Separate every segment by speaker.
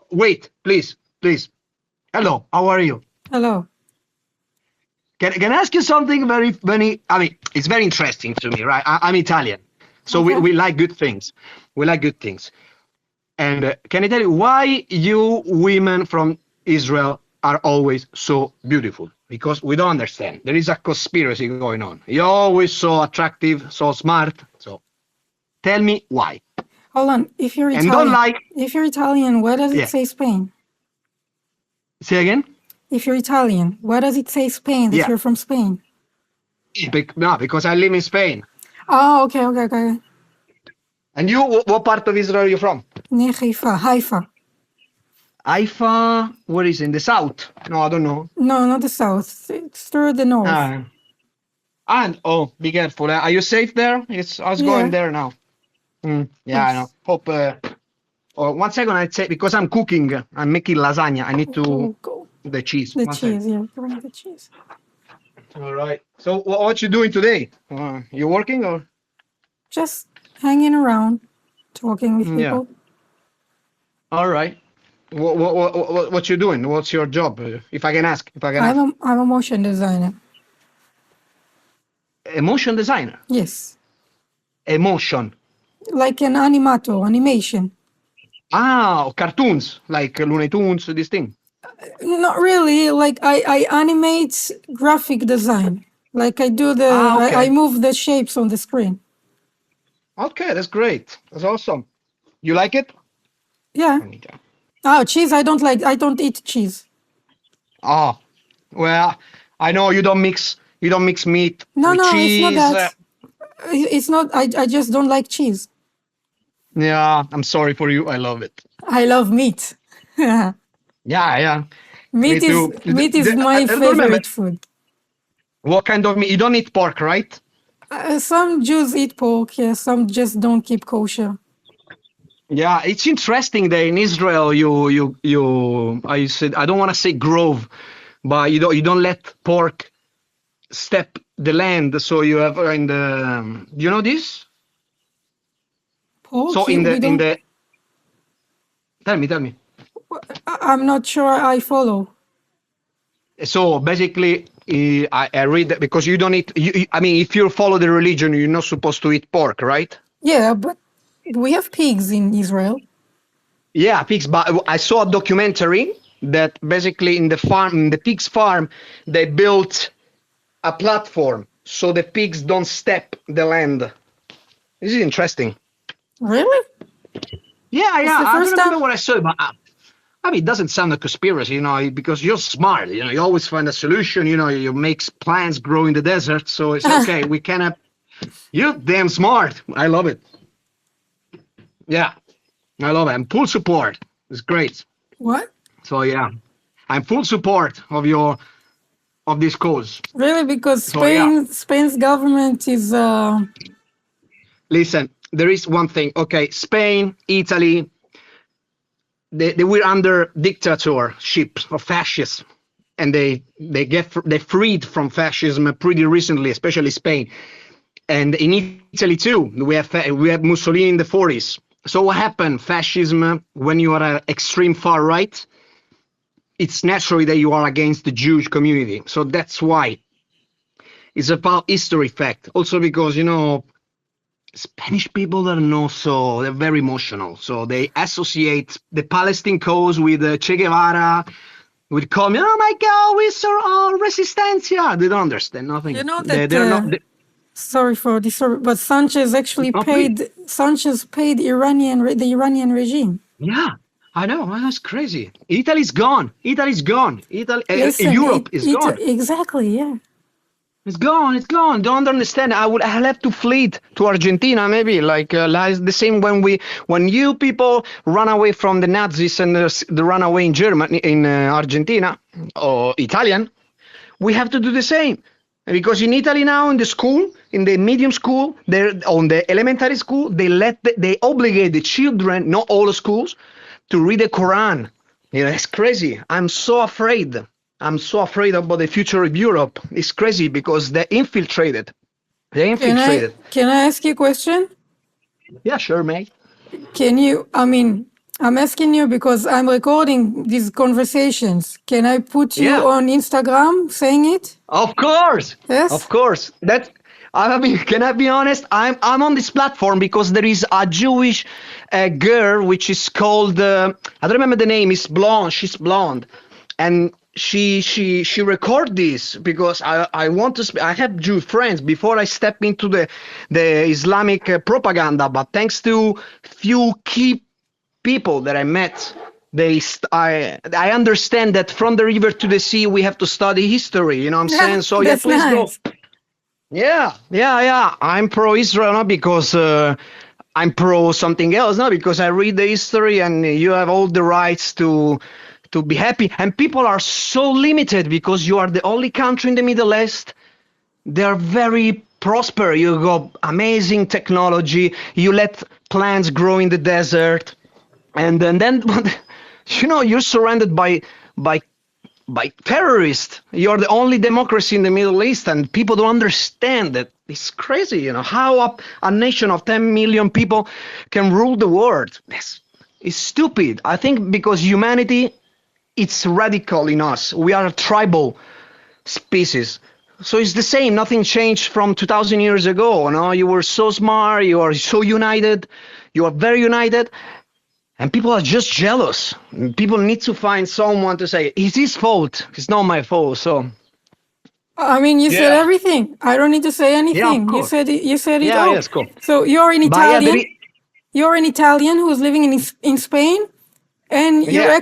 Speaker 1: Wait, please. Hello, how are you?
Speaker 2: Hello.
Speaker 1: Can I ask you something very, I mean, it's very interesting to me, right? I'm Italian, so
Speaker 2: Okay.
Speaker 1: we like good things. We like good things. And can I tell you why you women from Israel are always so beautiful? Because we don't understand. There is a conspiracy going on. You're always so attractive, so smart. So tell me why.
Speaker 2: Hold on.
Speaker 1: And don't like,
Speaker 2: If you're Italian, why does it
Speaker 1: yeah.
Speaker 2: say Spain?
Speaker 1: Say again?
Speaker 2: If you're Italian, why does it say Spain, that
Speaker 1: Yeah.
Speaker 2: you're from Spain?
Speaker 1: No, because I live in Spain.
Speaker 2: Oh, okay.
Speaker 1: And you, what part of Israel are you from?
Speaker 2: Near Haifa.
Speaker 1: Haifa, where is it? In the south? No, I don't know.
Speaker 2: No, not the south. It's through the north.
Speaker 1: And be careful. Are you safe there? I was going there now. Yeah,
Speaker 2: Yes.
Speaker 1: I know. Hope. One second, I'd say because I'm cooking. I'm making lasagna. I need to
Speaker 2: Go.
Speaker 1: the cheese.
Speaker 2: The
Speaker 1: One
Speaker 2: cheese,
Speaker 1: second.
Speaker 2: yeah. Bring the cheese.
Speaker 1: All right. So what you doing today? You working or?
Speaker 2: Just hanging around, talking with
Speaker 1: Yeah.
Speaker 2: people.
Speaker 1: All right. What you doing? What's your job? If I can ask.
Speaker 2: I'm a motion designer.
Speaker 1: Emotion designer.
Speaker 2: Yes.
Speaker 1: Emotion.
Speaker 2: Like an animation.
Speaker 1: Cartoons like Looney Tunes, this thing.
Speaker 2: Not really. Like I animate graphic design. Like I do
Speaker 1: Okay.
Speaker 2: I move the shapes on the screen.
Speaker 1: Okay, that's great. That's awesome. You like it?
Speaker 2: Yeah. Oh, cheese. I don't eat cheese.
Speaker 1: Oh, well, I know you don't mix meat with cheese.
Speaker 2: It's not that. It's not. I just don't like cheese.
Speaker 1: Yeah, I'm sorry for you. I love it.
Speaker 2: I love meat.
Speaker 1: Yeah.
Speaker 2: Meat is my favorite food.
Speaker 1: What kind of meat? You don't eat pork, right?
Speaker 2: Some Jews eat pork. Yeah, some just don't keep kosher.
Speaker 1: Yeah, it's interesting that in Israel I said I don't want to say grove, but you don't let pork step the land. So you have in the you know this?
Speaker 2: Pork.
Speaker 1: So in the tell me.
Speaker 2: I'm not sure I follow.
Speaker 1: So basically, I read that because you don't eat. I mean, if you follow the religion, you're not supposed to eat pork, right?
Speaker 2: Yeah, but we have pigs in Israel.
Speaker 1: Yeah, pigs. But I saw a documentary that basically in the pig's farm, they built a platform so the pigs don't step the land. This is interesting.
Speaker 2: Really?
Speaker 1: Yeah. I don't remember what I saw, but I mean, it doesn't sound a conspiracy, because you're smart. You always find a solution. You make plants grow in the desert, so it's okay. We cannot. You're damn smart. I love it. Yeah, I love it. I'm full support. It's great.
Speaker 2: What?
Speaker 1: So yeah, I'm full support of this cause.
Speaker 2: Really, because Spain's government is.
Speaker 1: Listen, there is one thing. Okay, Spain, Italy. They were under dictatorship of fascists, and they freed from fascism pretty recently, especially Spain, and in Italy too. We have Mussolini in the 40s. So what happened? Fascism, when you are an extreme far right, it's naturally that you are against the Jewish community. So that's why it's about history fact. Also because Spanish people they're very emotional. So they associate the Palestine cause with Che Guevara, with communism. Oh my God, we saw all resistencia. They don't understand nothing.
Speaker 2: You know that. They're not. Sorry for this, but Sanchez actually paid. Sanchez paid the Iranian regime.
Speaker 1: Yeah, I know. That's crazy. Italy's gone. Europe is gone.
Speaker 2: Exactly. Yeah.
Speaker 1: It's gone. Don't understand. I'll have to flee to Argentina, maybe like the same when you people run away from the Nazis and the run away in Germany, in Argentina or Italian. We have to do the same, because in Italy now in the school, in the medium school, on the elementary school, they obligate the children, not all the schools, to read the Quran. It's crazy. I'm so afraid about the future of Europe. It's crazy because they're infiltrated.
Speaker 2: Can I ask you a question?
Speaker 1: Yeah, sure, mate.
Speaker 2: Can you, I'm asking you because I'm recording these conversations. Can I put you
Speaker 1: Yeah.
Speaker 2: on Instagram saying it?
Speaker 1: Of course, of
Speaker 2: Yes?
Speaker 1: course. That I mean, can I be honest? I'm on this platform because there is a Jewish girl which is called I don't remember the name. It's blonde. She's blonde, and she record this because I want to. I have Jew friends before I step into the Islamic propaganda, but thanks to few key people that I met, I understand that from the river to the sea we have to study history. You know what I'm
Speaker 2: Yeah,
Speaker 1: saying? So yeah,
Speaker 2: that's
Speaker 1: please go.
Speaker 2: nice.
Speaker 1: Yeah, yeah, yeah. I'm pro Israel not because I'm pro something else, not because I read the history and you have all the rights to be happy. And people are so limited because you are the only country in the Middle East. They are very prosper. You got amazing technology. You let plants grow in the desert, and then you know you're surrounded by by terrorists. You're the only democracy in the Middle East, and people don't understand that. It's crazy, you know, how a nation of 10 million people can rule the world. It's stupid. I think because humanity, it's radical in us. We are a tribal species. So it's the same. Nothing changed from 2,000 years ago. You know, you were so smart. You are so united. You are very united. And people are just jealous. People need to find someone to say, it's his fault. It's not my fault. So,
Speaker 2: I mean, you said
Speaker 1: yeah.
Speaker 2: everything. I don't need to say
Speaker 1: Yeah, of
Speaker 2: anything. You
Speaker 1: course.
Speaker 2: said it, you said it
Speaker 1: Yeah,
Speaker 2: all.
Speaker 1: yes, cool.
Speaker 2: So you're an
Speaker 1: But yeah,
Speaker 2: Italian. You're an Italian who's living in Spain, and
Speaker 1: yeah.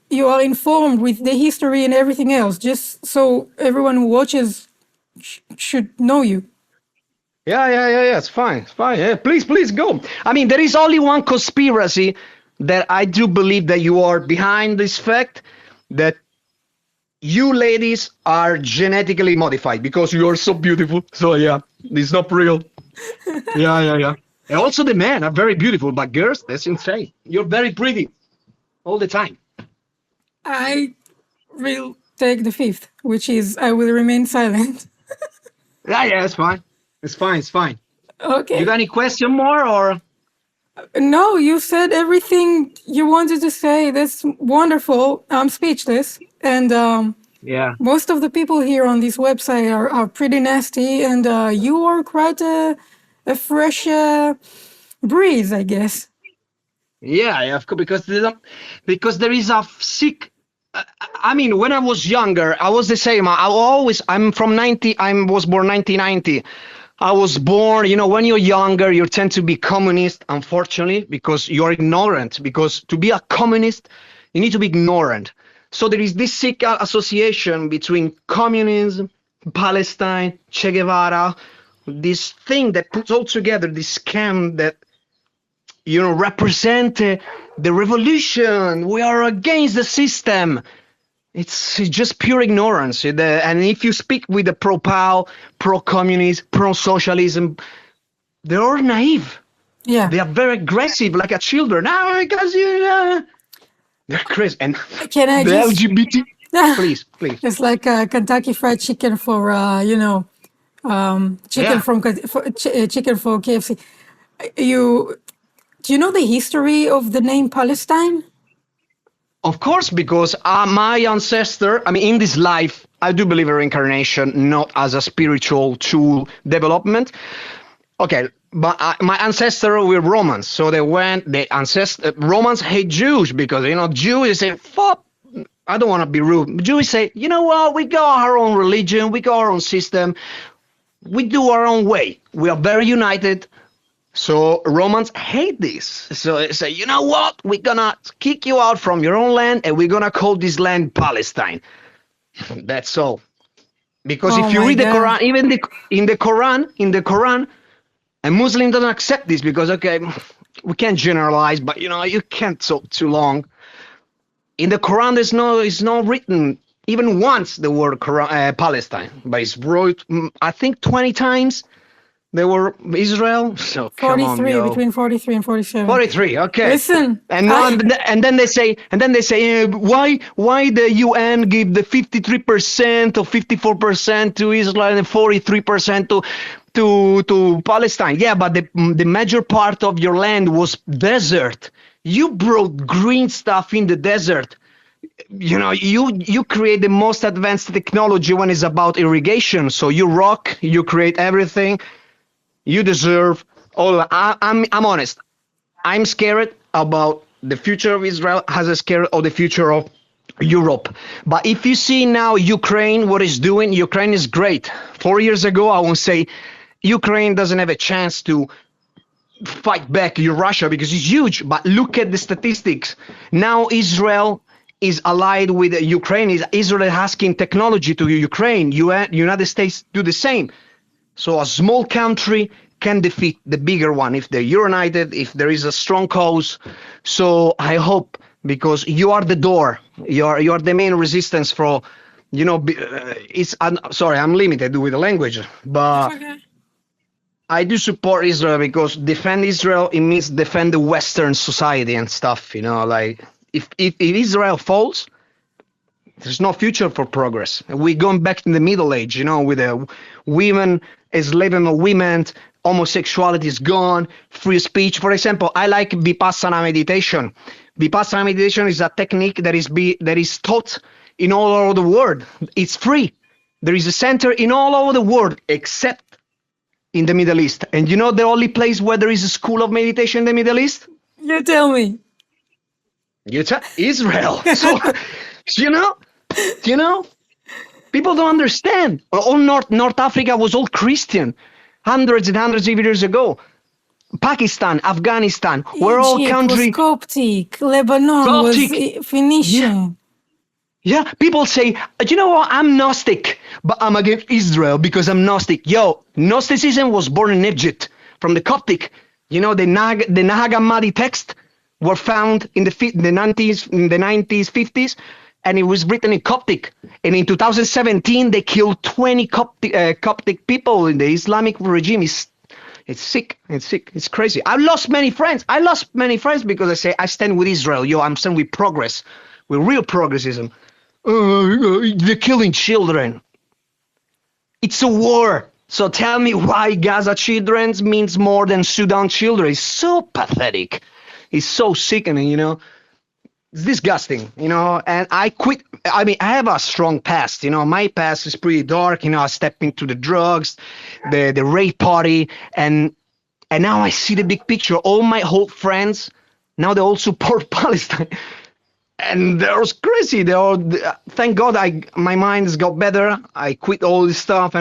Speaker 2: you are informed with the history and everything else. Just so everyone who watches should know you.
Speaker 1: Yeah. It's fine. It's fine. Yeah, please go. I mean, there is only one conspiracy that I do believe that you are behind this fact that you ladies are genetically modified because you are so beautiful. So yeah, it's not real. Yeah. And also the men are very beautiful, but girls, that's insane. You're very pretty all the time.
Speaker 2: I will take the fifth, which is I will remain silent.
Speaker 1: Yeah, it's fine. It's fine. It's fine. You
Speaker 2: Okay.
Speaker 1: got any question more or?
Speaker 2: No, you said everything you wanted to say. That's wonderful. I'm speechless. And
Speaker 1: Yeah.
Speaker 2: most of the people here on this website are pretty nasty, and you are quite a fresh breeze, I guess.
Speaker 1: Yeah, of course, because there is a sick. I mean, when I was younger, I was the same. I'm from 90. I was born 1990. I was born. You know, when you're younger, you tend to be communist. Unfortunately, because you're ignorant. Because to be a communist, you need to be ignorant. So there is this sick association between communism, Palestine, Che Guevara, this thing that puts all together this scam that represent the revolution. We are against the system. It's just pure ignorance. And if you speak with the pro-POW, pro-communist, pro-socialism, they're all naive.
Speaker 2: Yeah.
Speaker 1: They are very aggressive, like a children. Ah, because they're crazy. And
Speaker 2: Can I
Speaker 1: the
Speaker 2: just
Speaker 1: LGBT. Please.
Speaker 2: It's like Kentucky Fried Chicken for chicken
Speaker 1: Yeah.
Speaker 2: from chicken for KFC. Do you know the history of the name Palestine?
Speaker 1: Of course, because my ancestor, I mean, in this life, I do believe in reincarnation, not as a spiritual tool development. Okay, but my ancestors were Romans, so Romans hate Jews because, Jews say, fuck, I don't want to be rude. Jews say, you know what, we got our own religion, we got our own system, we do our own way. We are very united. So Romans hate this. So they say, you know what? We're gonna kick you out from your own land, and we're gonna call this land Palestine. That's all. Because if you read the Quran, even in the Quran, a Muslim doesn't accept this because we can't generalize, but you can't talk too long. In the Quran, it's not written even once the word Palestine, but it's wrote I think 20 times. They were Israel. So come on,
Speaker 2: 43, between 43 and 47.
Speaker 1: 43. Okay.
Speaker 2: Listen,
Speaker 1: and then they say, why the UN give the 53% or 54% to Israel and 43% to to Palestine. Yeah, but the major part of your land was desert. You brought green stuff in the desert. You create the most advanced technology when it's about irrigation. So you rock, you create everything. You deserve all. I'm honest. I'm scared about the future of Israel, as a scared of the future of Europe. But if you see now Ukraine, what it's doing, Ukraine is great. 4 years ago, I would say Ukraine doesn't have a chance to fight back Russia because it's huge. But look at the statistics. Now Israel is allied with Ukraine. Israel is asking technology to Ukraine. United States do the same. So a small country can defeat the bigger one if they're united, if there is a strong cause. So I hope, because you are the door, you are the main resistance for, sorry, I'm limited with the language, but
Speaker 2: Okay.
Speaker 1: I do support Israel because defend Israel, it means defend the Western society and stuff, like if Israel falls, there's no future for progress. We're going back in the Middle Age, with the women, enslavement of women, homosexuality is gone, free speech. For example, I like Vipassana meditation. Vipassana meditation is a technique that is taught in all over the world. It's free. There is a center in all over the world except in the Middle East. And the only place where there is a school of meditation in the Middle East?
Speaker 2: You tell me.
Speaker 1: Israel. So, you know, people don't understand. All North Africa was all Christian, hundreds and hundreds of years ago. Pakistan, Afghanistan, were all
Speaker 2: Egypt
Speaker 1: country.
Speaker 2: was Coptic. Lebanon
Speaker 1: Coptic.
Speaker 2: was Phoenician.
Speaker 1: Yeah, people say, you know what, I'm Gnostic, but I'm against Israel because I'm Gnostic. Yo, Gnosticism was born in Egypt from the Coptic. The Nag Hammadi text were found in the 90s, in the 90s, 50s, and it was written in Coptic. And in 2017, they killed 20 Coptic people in the Islamic regime. It's sick. It's sick. It's crazy. I lost many friends. Because I say I stand with Israel. Yo, I'm standing with progress, with real progressism. They're killing children. It's a war. So tell me why Gaza children means more than Sudan children. It's so pathetic. It's so sickening, It's disgusting, and I quit. I mean, I have a strong past, my past is pretty dark, I stepped into the drugs, the rape party, and now I see the big picture. All my old friends, now they all support Palestine. And they're crazy. Thank God my mind has got better. I quit all this stuff.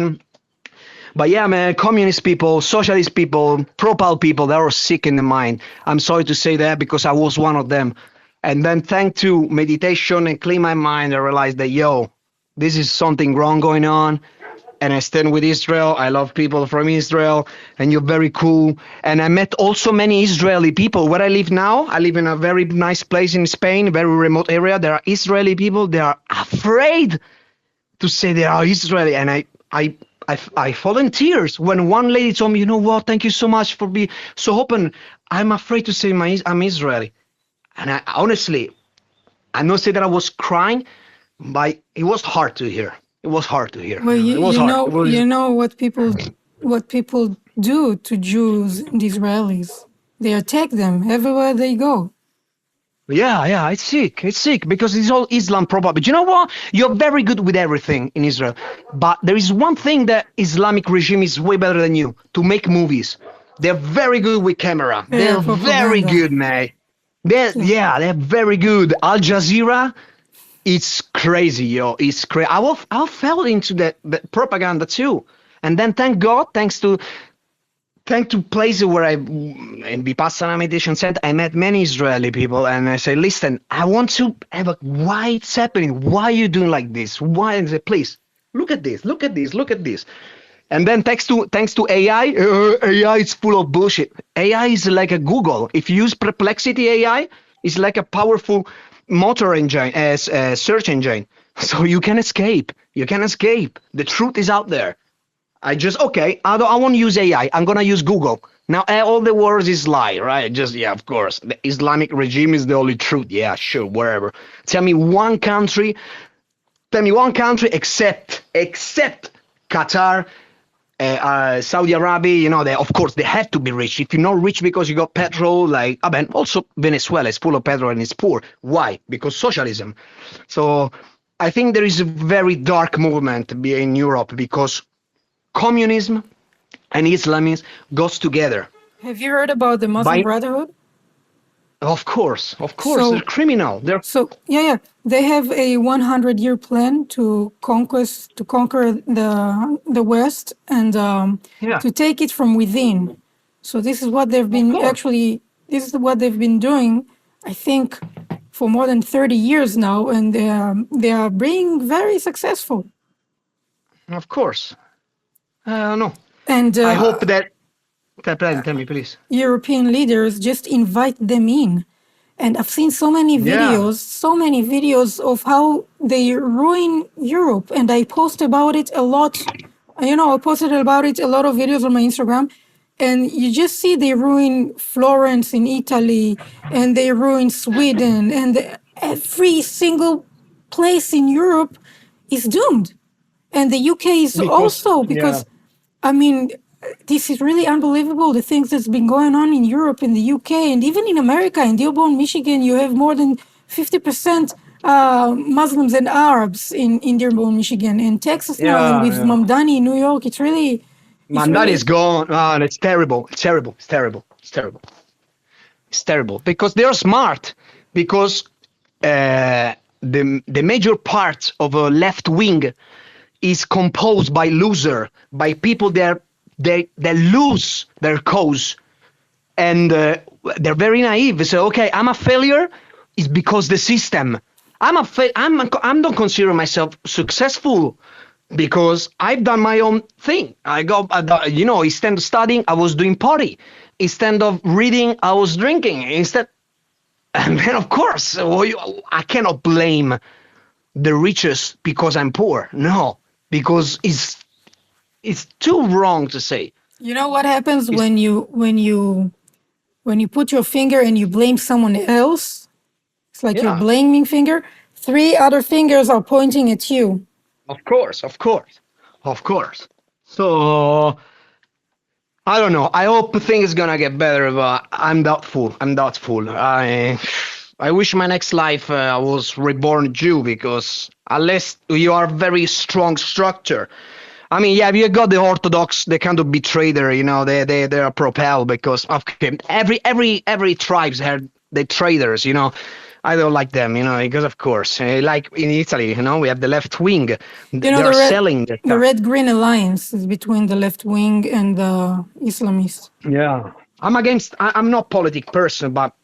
Speaker 1: But yeah, man, communist people, socialist people, pro-pal people, they are sick in the mind. I'm sorry to say that because I was one of them. And then thanks to meditation and clean my mind, I realized that, this is something wrong going on. And I stand with Israel. I love people from Israel, and you're very cool. And I met also many Israeli people. Where I live now, I live in a very nice place in Spain, very remote area. There are Israeli people. They are afraid to say they are Israeli. And I fall in tears when one lady told me, you know what, thank you so much for being so open. I'm afraid to say I'm Israeli. And I honestly, I'm not saying that I was crying, but it was hard to hear. It was hard to hear.
Speaker 2: Well,
Speaker 1: It was hard.
Speaker 2: you know what people do to Jews and Israelis. They attack them everywhere they go.
Speaker 1: Yeah, it's sick. It's sick because it's all Islam proper. But you know what? You're very good with everything in Israel. But there is one thing that Islamic regime is way better than you, to make movies. They're very good with camera. They're very good, man. They're very good. Al Jazeera, it's crazy, yo. It's crazy. I fell into that propaganda too. And then thanks to places where in Vipassana meditation center, I met many Israeli people, and I say, listen, I want to have why it's happening? Why are you doing like this? Why? And I say, please, look at this. And then thanks to AI, AI is full of bullshit. AI is like a Google. If you use Perplexity AI, it's like a powerful motor engine, as a search engine. So you can escape. The truth is out there. I won't use AI. I'm going to use Google. Now, all the words is lie, right? Of course. The Islamic regime is the only truth. Yeah, sure, whatever. Tell me one country except Qatar Saudi Arabia, they of course they have to be rich. If you're not rich because you got petrol, like also Venezuela is full of petrol and it's poor. Why? Because socialism. So I think there is a very dark movement in Europe because communism and Islamism goes together.
Speaker 2: Have you heard about the Muslim
Speaker 1: By
Speaker 2: Brotherhood?
Speaker 1: of course, they're
Speaker 2: So
Speaker 1: criminal. They're
Speaker 2: So yeah, they have a 100-year plan to conquer the West and
Speaker 1: yeah,
Speaker 2: to take it from within. So this is what they've
Speaker 1: of
Speaker 2: been
Speaker 1: course,
Speaker 2: actually. This is what they've been doing, I think, for more than 30 years now, and they are being very successful.
Speaker 1: of course. No,
Speaker 2: And
Speaker 1: I hope that. Tell me, please.
Speaker 2: European leaders just invite them in. And I've seen
Speaker 1: Yeah,
Speaker 2: so many videos of how they ruin Europe. And I post about it a lot. I posted about it a lot of videos on my Instagram. And you just see they ruin Florence in Italy and they ruin Sweden. And every single place in Europe is doomed. And the UK is
Speaker 1: because
Speaker 2: also,
Speaker 1: yeah,
Speaker 2: because I mean, this is really unbelievable. The things that's been going on in Europe, in the UK, and even in America, in Dearborn, Michigan, you have more than 50% Muslims and Arabs in Dearborn, Michigan, and Texas now, and with
Speaker 1: yeah.
Speaker 2: Mamdani in New York. It's
Speaker 1: Man, that is
Speaker 2: really,
Speaker 1: gone. And it's terrible. It's terrible. It's terrible. It's terrible. It's terrible because they are smart. Because the major part of a left wing is composed by by people that they lose their cause, and they're very naive. They say, okay, I'm a failure. It's because the system. I don't consider myself successful because I've done my own thing. Instead of studying, I was doing party. Instead of reading, I was drinking. And then of course, I cannot blame the richest because I'm poor. No, because it's too wrong to say.
Speaker 2: what happens
Speaker 1: It's,
Speaker 2: when you put your finger and you blame someone else. It's like you're
Speaker 1: yeah,
Speaker 2: blaming finger. Three other fingers are pointing at you.
Speaker 1: of course, of course, of course. So I don't know. I hope things gonna get better, but I'm doubtful. I'm doubtful. I wish my next life I was reborn Jew because unless you are very strong structure. I mean, yeah, you got the Orthodox, they kind of betray their, they are propel because of every tribes have the traders, I don't like them, because of course, like in Italy, we have the left wing, they
Speaker 2: The
Speaker 1: are
Speaker 2: red
Speaker 1: selling the
Speaker 2: the red green alliance is between the left wing and the Islamists.
Speaker 1: yeah. I'm not politic person, but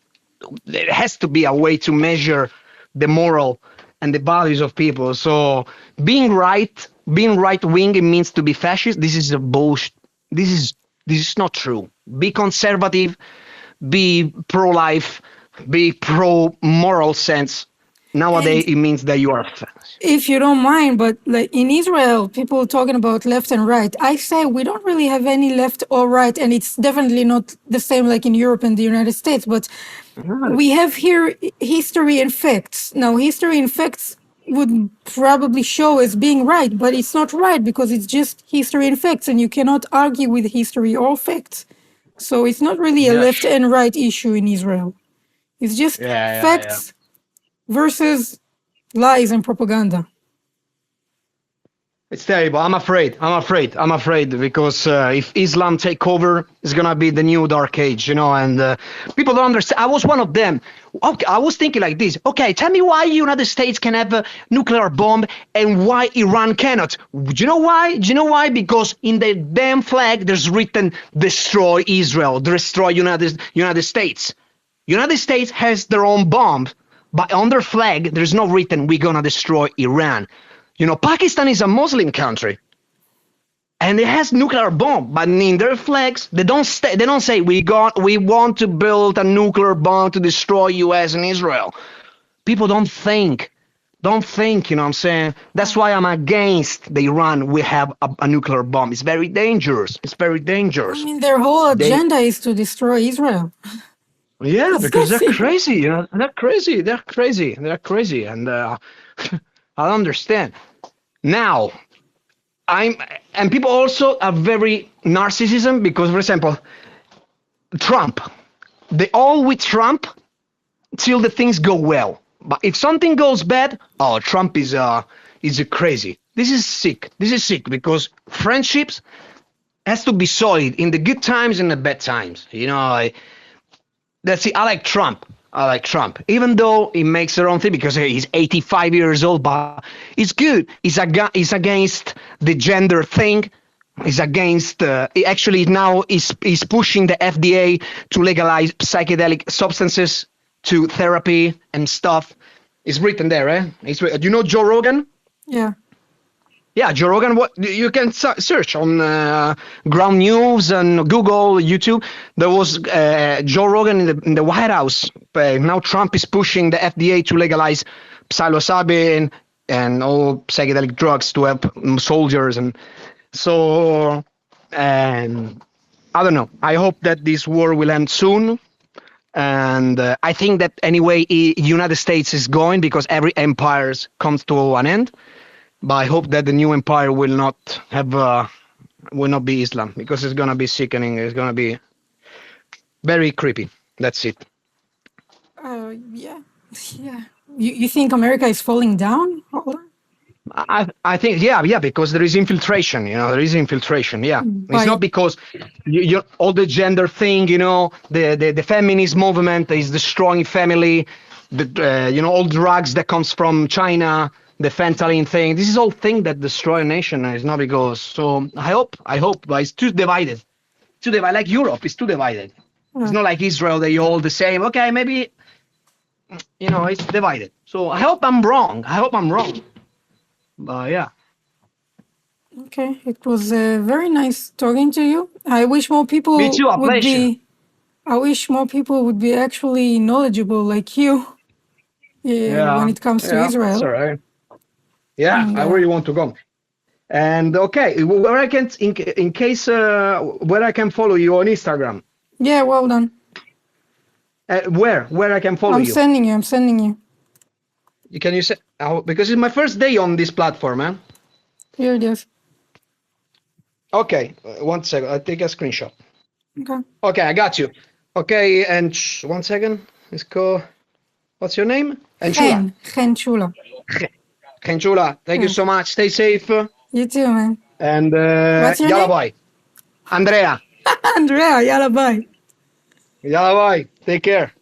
Speaker 1: there has to be a way to measure the moral and the values of people. So being right wing, it means to be fascist. This is a bullshit. This is not true. Be conservative, be pro life, be pro moral sense. Nowadays
Speaker 2: And
Speaker 1: it means that you are a fascist.
Speaker 2: if you don't mind, but like in Israel, people talking about left and right. I say we don't really have any left or right, and it's definitely not the same like in Europe and the United States. But we have here history and facts. Now, history and facts would probably show as being right, but it's not right because it's just history and facts, and you cannot argue with history or facts. So it's not really a left
Speaker 1: Yes.
Speaker 2: and right issue in Israel. It's just
Speaker 1: Yeah, yeah, yeah.
Speaker 2: facts versus lies and propaganda.
Speaker 1: It's terrible. I'm afraid. I'm afraid because if Islam take over, it's gonna be the new dark age, And people don't understand. I was one of them. Okay, I was thinking like this. Okay, tell me why United States can have a nuclear bomb and why Iran cannot. Do you know why? Do you know why? Because in the damn flag there's written "Destroy Israel," "Destroy United States." United States has their own bomb, but on their flag there's no written "We're gonna destroy Iran." Pakistan is a Muslim country, and it has nuclear bomb. But in their flags, they don't say we want to build a nuclear bomb to destroy U.S. and Israel. People don't think. You know what I'm saying? That's why I'm against the Iran. We have a nuclear bomb. It's very dangerous. It's very
Speaker 2: I
Speaker 1: dangerous.
Speaker 2: mean, their whole
Speaker 1: They,
Speaker 2: agenda is to destroy Israel.
Speaker 1: yeah,
Speaker 2: It's
Speaker 1: because
Speaker 2: that
Speaker 1: they're
Speaker 2: simple.
Speaker 1: crazy. They're crazy. They're crazy. They're crazy, and I don't understand. Now, I'm and people also are very narcissism because, for example, Trump, they all with Trump till the things go well. But if something goes bad, oh, Trump is a crazy. This is sick. This is sick because friendships has to be solid in the good times and the bad times. That's it. I like Trump. I like Trump, even though he makes their own thing because he's 85 years old, but it's good. He's against the gender thing. He's against. Actually, now he's pushing the FDA to legalize psychedelic substances to therapy and stuff. It's written there, eh? Do you know Joe Rogan?
Speaker 2: Yeah.
Speaker 1: Yeah, Joe Rogan. What you can search on Ground News and Google, YouTube. There was Joe Rogan in the White House. Now Trump is pushing the FDA to legalize psilocybin and all psychedelic drugs to help soldiers, and so I don't know. I hope that this war will end soon, and I think that anyway, United States is going because every empire comes to an end. But I hope that the new empire will not be Islam because it's gonna be sickening. It's gonna be very creepy. That's it.
Speaker 2: Yeah. Yeah. You think America is falling down?
Speaker 1: I think yeah because there is infiltration. There is infiltration. Yeah, it's not because you all the gender thing. The feminist movement is destroying family. All drugs that comes from China. The fentanyl thing. This is all thing that destroy a nation. It's not because. So I hope, but it's too divided. Like Europe, it's too divided. It's not like Israel. They all the same. Okay, maybe. It's divided. So I hope I'm wrong. But yeah.
Speaker 2: Okay, it was very nice talking to you. I wish more people
Speaker 1: Me too, a
Speaker 2: would
Speaker 1: pleasure.
Speaker 2: be. I wish more people would be actually knowledgeable like you. When it comes to Israel.
Speaker 1: That's all right. Yeah, I really want to go. And okay, where I can, in case, where I can follow you on Instagram.
Speaker 2: Yeah, well done.
Speaker 1: Where I can follow you?
Speaker 2: I'm sending you.
Speaker 1: Can you say, because it's my first day on this platform, man.
Speaker 2: Here it is.
Speaker 1: Okay, 1 second. I'll take a screenshot.
Speaker 2: Okay.
Speaker 1: Okay, I got you. Okay, and 1 second. Let's go. What's your name?
Speaker 2: Chen Chula.
Speaker 1: Chen Chula, thank you so much. Stay safe.
Speaker 2: You too, man.
Speaker 1: And
Speaker 2: what's your
Speaker 1: yalla
Speaker 2: name?
Speaker 1: bye. Andrea.
Speaker 2: Andrea, yalla bye.
Speaker 1: Yalla bye. Take care.